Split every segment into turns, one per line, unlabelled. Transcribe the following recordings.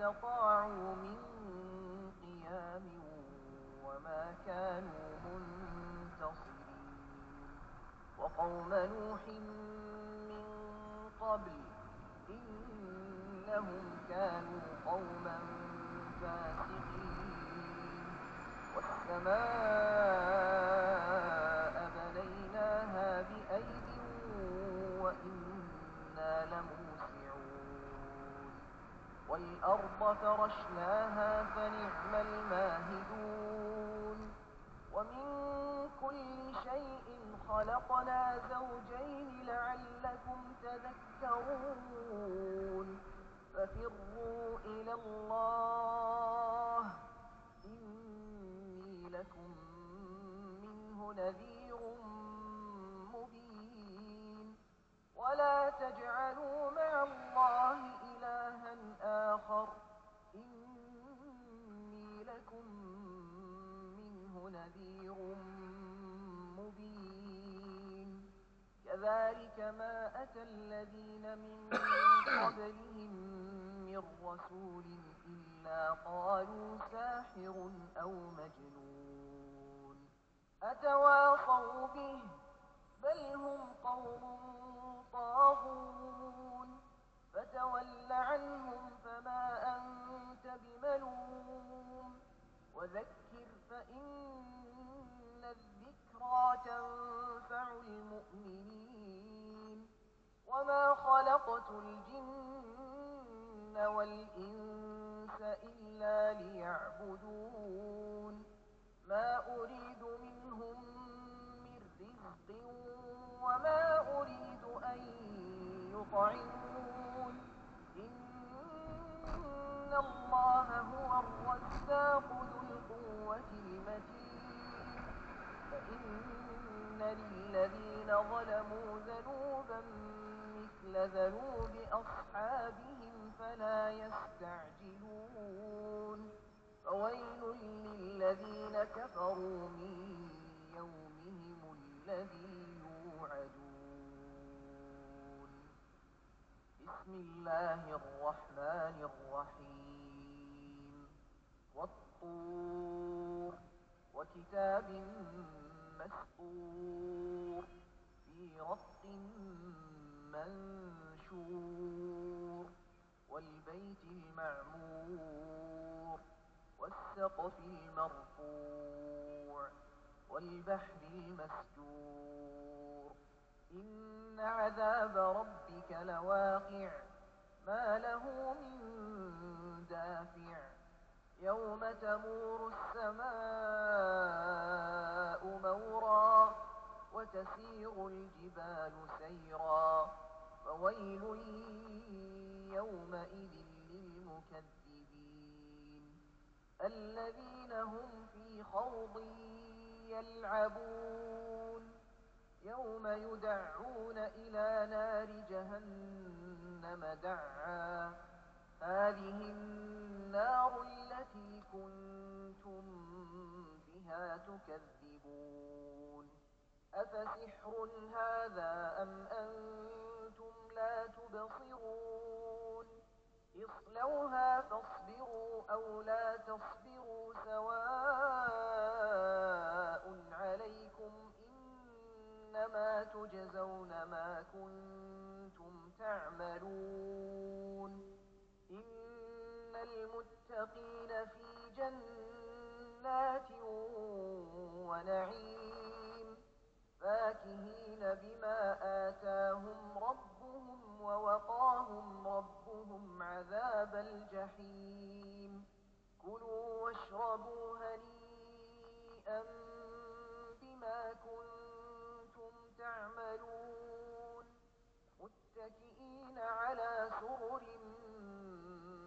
استطاعوا من قيام وما كانوا منتصرين. وقوم نوح من قبل إنهم كانوا قوما فاسقين. والسماء بنيناها بأيد وإنا لموسعون. والأرض فرشناها فنعم الماهدون. ومن كل شيء خلقنا زوجين لعلكم تذكرون. ففروا إلى الله إني لكم منه نذير مبين. ولا تجعلوا مع الله إلها آخر إني لكم منه نذير مبين. كذلك ما أتى الذين من قبلهم من رسول إلا قالوا ساحر أو مجنون أتواصوا به بل هم قوم طاغون. فتول عنهم فما أنت بملوم. وذكر فإن الذكرى تنفع المؤمنين. وما خلقت الجن والإنس إلا ليعبدون. ما أريد منهم من رزق وما أريد أن يطعمون. إن الله هو الرزاق ذو القوة المتين. فإن للذين ظلموا ذنوبا مثل ذنوب أصحابهم فلا يستعجلون. فويل للذين كفروا من يومهم الذي يوعدون. بسم الله الرحمن الرحيم. والطور وكتاب مسطور في رق منشور. والبيت المعمور والسقف المرفوع والبحر المسجور. إن عذاب ربك لواقع ما له من دافع. يوم تمور السماء مورا وتسير الجبال سيرا. فويل يومئذ للمكذبين الذين هم في خوض يلعبون. يوم يدعون إلى نار جهنم دعا. هذه النار التي كنتم بها تكذبون. أفسحر هذا أم أنتم لا تبصرون. اصلوها فاصبروا أو لا تصبروا سواء عليكم إنما تجزون ما كنتم تعملون. إن المتقين في جنات ونعيم فاكهين بما آتاهم ربهم ووقاهم ربهم عذاب الجحيم. كلوا واشربوا هنيئا بما كنتم تعملون. متكئين على سرر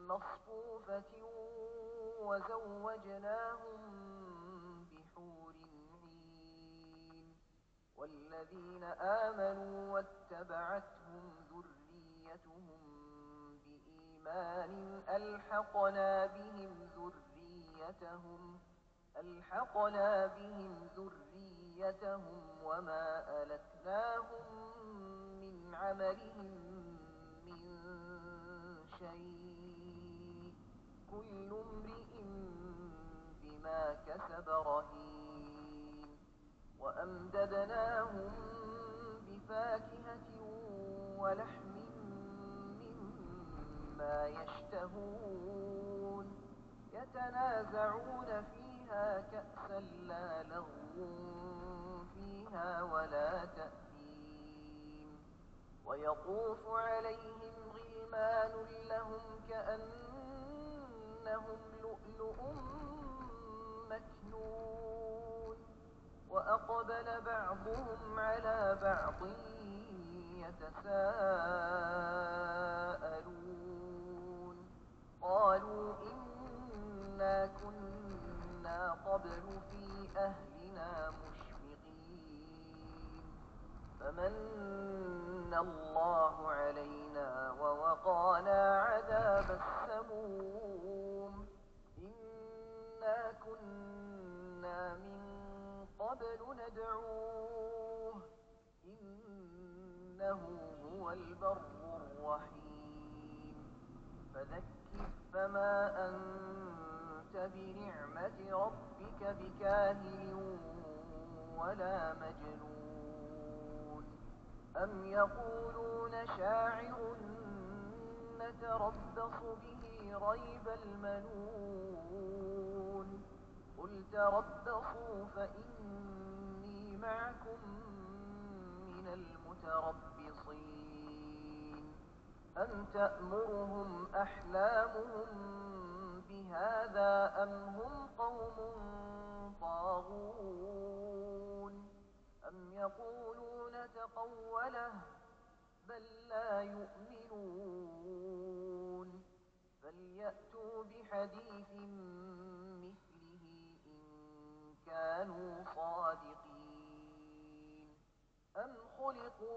مصفوفة وزوجناهم بحور عين. والذين آمنوا واتبعتهم ذريتهم بإيمان ألحقنا بهم ذريتهم وما ألتناهم من عملهم من شيء كل امرئ بما كسب رهين وأمددناهم بفاكهة ولحم مما يشتهون يتنازعون فيها كأسا لا لغو فيها ولا تأثيم ويطوف عليهم غلمان لهم كأنهم لؤلؤ مكنون وأقبل بعضهم على بعض يتساءلون قالوا إنا كنا قبل في أهلنا مشفقين فمن الله علينا ووقانا عذاب السموم إنا كنا من قبل ندعوه إنه هو البر الرحيم فذكر فما أنت بنعمة ربك بكاهن ولا مجنون أم يقولون شاعر نتربص به ريب المنون قل تربصوا فإني معكم من المتربصين أم تأمرهم أحلامهم بهذا أم هم قوم طاغون أم يقولون تقوله بل لا يؤمنون فليأتوا بحديث مثله إن كانوا صادقين أم خلقوا